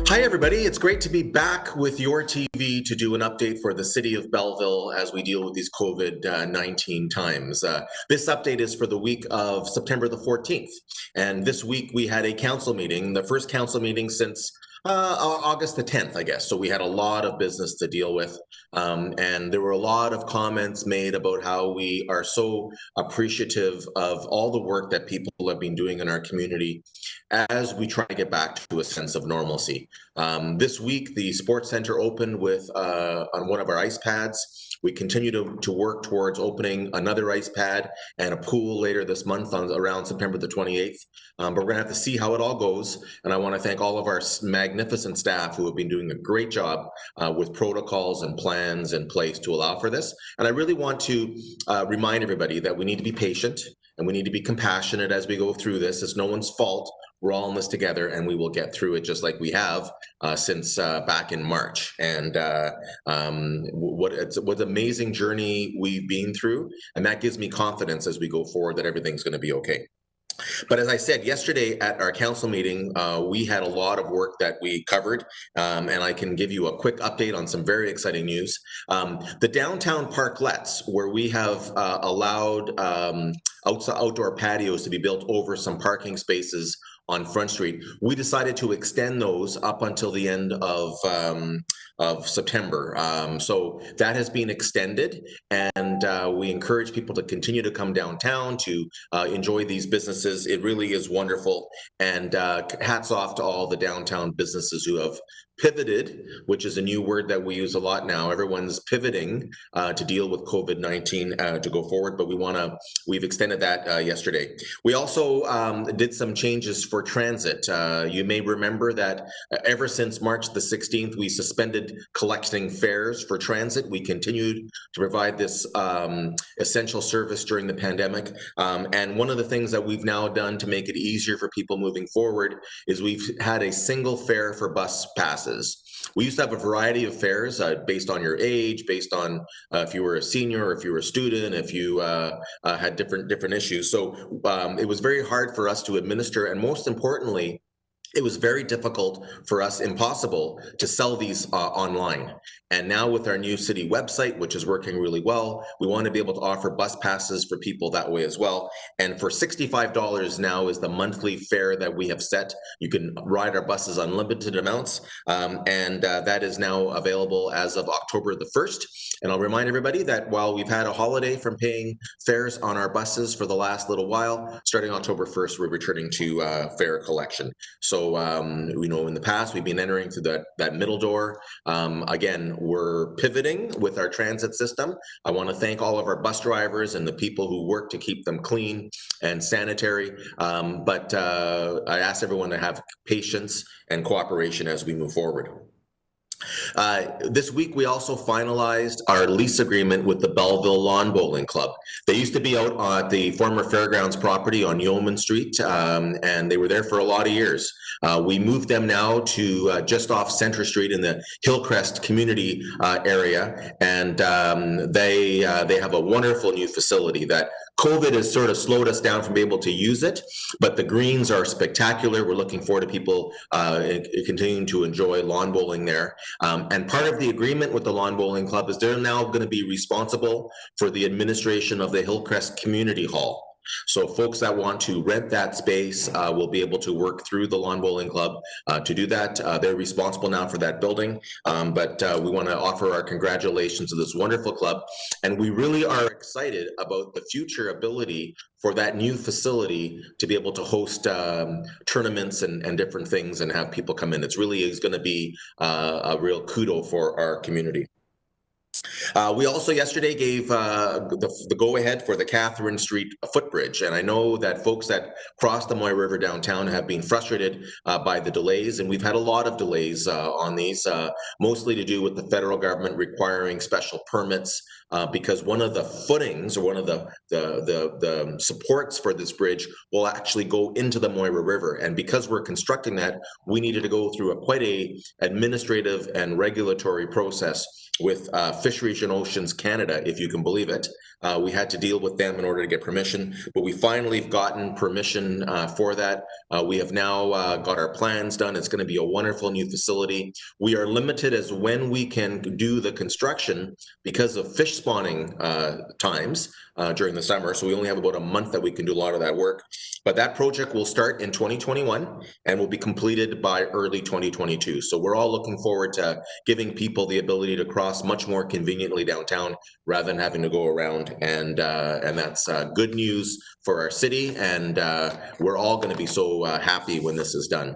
Hi, everybody. It's great to be back with YourTV to do an update for the City of Belleville as we deal with these COVID-19 times. This update is for the week of September the 14th. And this week we had a council meeting, the first council meeting since August the 10th, I guess. So we had a lot of business to deal with. And there were a lot of comments made about how we are so appreciative of all the work that people have been doing in our community as we try to get back to a sense of normalcy. This week, the Sports Center opened with on one of our ice pads. We continue to work towards opening another ice pad and a pool later this month on around September the 28th. But we're going to have to see how it all goes. And I want to thank all of our magnificent staff who have been doing a great job with protocols and plans in place to allow for this. And I really want to remind everybody that we need to be patient and we need to be compassionate as we go through this. It's no one's fault. We're all in this together, and we will get through it just like we have since back in March. And what an amazing journey we've been through, and that gives me confidence as we go forward that everything's going to be okay. But as I said yesterday at our council meeting, we had a lot of work that we covered, and I can give you a quick update on some very exciting news. The downtown Parklets, where we have allowed outdoor patios to be built over some parking spaces on Front Street, we decided to extend those up until the end of September. So that has been extended, and we encourage people to continue to come downtown to enjoy these businesses. It really is wonderful, and hats off to all the downtown businesses who have pivoted, which is a new word that we use a lot now. Everyone's pivoting to deal with COVID-19 to go forward, but we've extended that yesterday. We also did some changes for transit. You may remember that ever since March the 16th, we suspended collecting fares for transit. We continued to provide this essential service during the pandemic. And one of the things that we've now done to make it easier for people moving forward is we've had a single fare for bus passes. We used to have a variety of fares based on your age, based on if you were a senior, or if you were a student, if you had different issues. So it was very hard for us to administer, and most importantly, it was very difficult for us, impossible, to sell these online. And now with our new city website, which is working really well, we want to be able to offer bus passes for people that way as well. And for $65 now is the monthly fare that we have set. You can ride our buses unlimited amounts, and that is now available as of October the 1st. And I'll remind everybody that while we've had a holiday from paying fares on our buses for the last little while, starting October 1st, we're returning to fare collection. So we know in the past we've been entering through that middle door. Again, we're pivoting with our transit system. I want to thank all of our bus drivers and the people who work to keep them clean and sanitary. But I ask everyone to have patience and cooperation as we move forward. This week, we also finalized our lease agreement with the Belleville Lawn Bowling Club. They used to be out at the former fairgrounds property on Yeoman Street, and they were there for a lot of years. We moved them now to just off Center Street in the Hillcrest community area, and they have a wonderful new facility that COVID has sort of slowed us down from being able to use it, but the greens are spectacular. We're looking forward to people continuing to enjoy lawn bowling there. And part of the agreement with the Lawn Bowling Club is they're now going to be responsible for the administration of the Hillcrest Community Hall. So folks that want to rent that space will be able to work through the Lawn Bowling Club to do that. They're responsible now for that building, but we want to offer our congratulations to this wonderful club. And we really are excited about the future ability for that new facility to be able to host tournaments and different things and have people come in. It's really is going to be a real kudo for our community. We also yesterday gave the go-ahead for the Catherine Street footbridge, and I know that folks that cross the Moy River downtown have been frustrated by the delays, and we've had a lot of delays on these, mostly to do with the federal government requiring special permits because one of the footings or one of the supports for this bridge will actually go into the Moira River. And because we're constructing that, we needed to go through quite a administrative and regulatory process with Fisheries and Oceans Canada, if you can believe it. We had to deal with them in order to get permission, but we finally have gotten permission for that. We have now got our plans done. It's going to be a wonderful new facility. We are limited as when we can do the construction because of fish spawning times during the summer. So we only have about a month that we can do a lot of that work. But that project will start in 2021 and will be completed by early 2022. So we're all looking forward to giving people the ability to cross much more conveniently downtown rather than having to go around. And that's good news for our city. And we're all going to be so happy when this is done.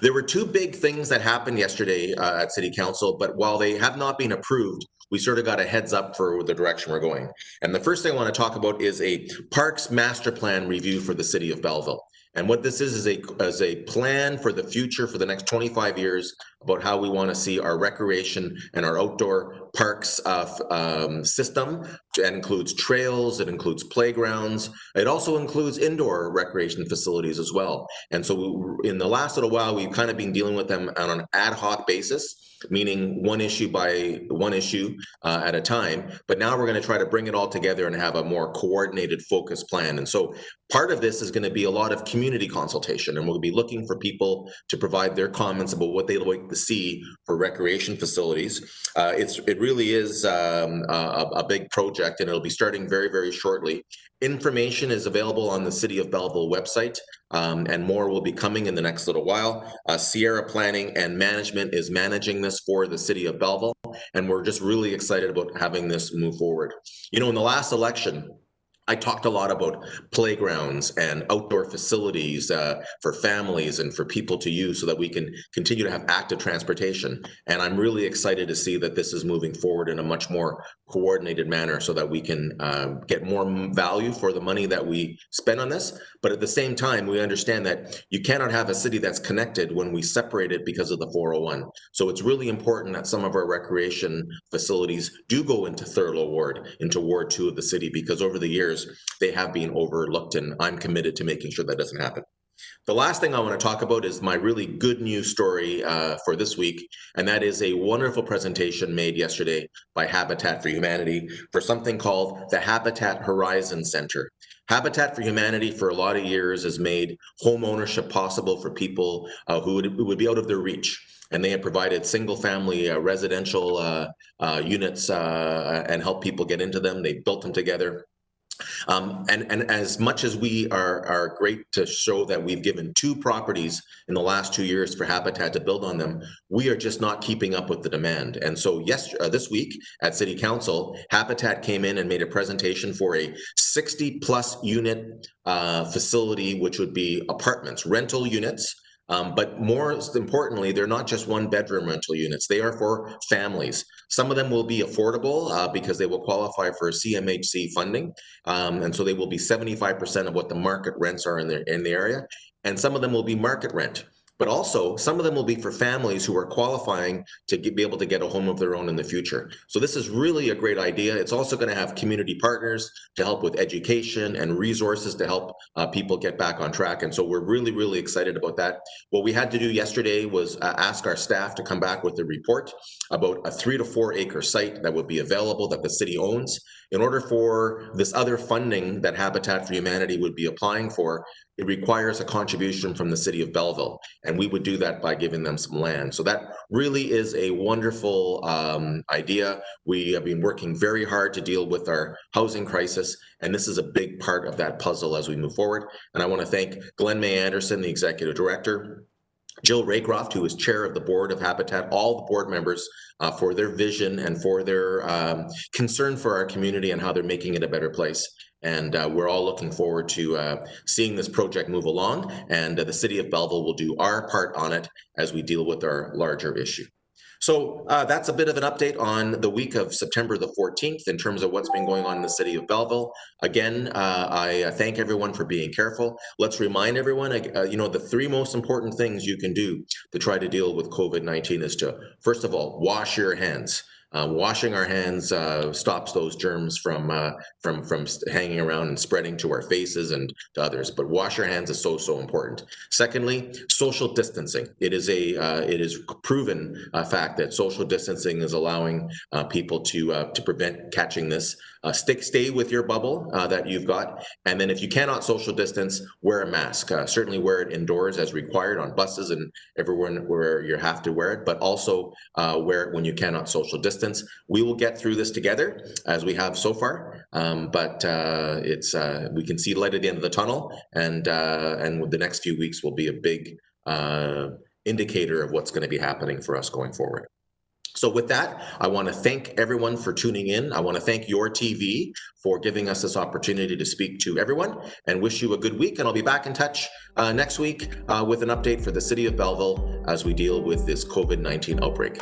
There were two big things that happened yesterday at City Council, but while they have not been approved, we sort of got a heads up for the direction we're going. And the first thing I want to talk about is a Parks Master Plan review for the City of Belleville. And what this is a plan for the future for the next 25 years about how we want to see our recreation and our outdoor parks system. That includes trails, it includes playgrounds, it also includes indoor recreation facilities as well. And so in the last little while, we've kind of been dealing with them on an ad hoc basis, meaning one issue by one issue at a time. But now we're going to try to bring it all together and have a more coordinated, focused plan. And so part of this is going to be a lot of community consultation, and we'll be looking for people to provide their comments about what they'd like to see for recreation facilities. It really is a big project, and it'll be starting very, very shortly. Information is available on the City of Belleville website, and more will be coming in the next little while. Sierra Planning and Management is managing this for the City of Belleville, and we're just really excited about having this move forward. You know, in the last election, I talked a lot about playgrounds and outdoor facilities for families and for people to use so that we can continue to have active transportation. And I'm really excited to see that this is moving forward in a much more coordinated manner so that we can get more value for the money that we spend on this. But at the same time, we understand that you cannot have a city that's connected when we separate it because of the 401. So it's really important that some of our recreation facilities do go into Thurlow Ward, into Ward 2 of the city, because over the years, they have been overlooked, and I'm committed to making sure that doesn't happen. The last thing I want to talk about is my really good news story for this week, and that is a wonderful presentation made yesterday by Habitat for Humanity for something called the Habitat Horizon Center. Habitat for Humanity for a lot of years has made home ownership possible for people who would be out of their reach. And they have provided single-family residential units and help people get into them. They built them together. And as much as we are great to show that we've given 2 properties in the last 2 years for Habitat to build on them, we are just not keeping up with the demand. And so this week at City Council, Habitat came in and made a presentation for a 60-plus unit facility, which would be apartments, rental units. But more importantly, they're not just 1-bedroom rental units. They are for families. Some of them will be affordable because they will qualify for CMHC funding. And so they will be 75% of what the market rents are in the area. And some of them will be market rent. But also, some of them will be for families who are qualifying to be able to get a home of their own in the future. So this is really a great idea. It's also going to have community partners to help with education and resources to help people get back on track. And so we're really, really excited about that. What we had to do yesterday was ask our staff to come back with a report about a 3 to 4 acre site that would be available that the city owns. In order for this other funding that Habitat for Humanity would be applying for, it requires a contribution from the City of Belleville, and we would do that by giving them some land. So that really is a wonderful idea. We have been working very hard to deal with our housing crisis, and this is a big part of that puzzle as we move forward. And I want to thank Glenn May Anderson, the Executive Director, Jill Raycroft, who is chair of the board of Habitat, all the board members for their vision and for their concern for our community and how they're making it a better place. And we're all looking forward to seeing this project move along, and the City of Belleville will do our part on it as we deal with our larger issue. So that's a bit of an update on the week of September the 14th in terms of what's been going on in the City of Belleville. Again, I thank everyone for being careful. Let's remind everyone, the 3 most important things you can do to try to deal with COVID-19 is to, first of all, wash your hands. Washing our hands stops those germs from hanging around and spreading to our faces and to others. But wash your hands is so important. Secondly, social distancing. It is proven fact that social distancing is allowing people to prevent catching this. Stay with your bubble that you've got, and then if you cannot social distance, wear a mask. Certainly wear it indoors as required on buses and everywhere where you have to wear it, but also wear it when you cannot social distance. We will get through this together as we have so far, but we can see light at the end of the tunnel, and the next few weeks will be a big indicator of what's going to be happening for us going forward. So with that, I want to thank everyone for tuning in. I want to thank YourTV for giving us this opportunity to speak to everyone, and wish you a good week. And I'll be back in touch next week with an update for the City of Belleville as we deal with this COVID-19 outbreak.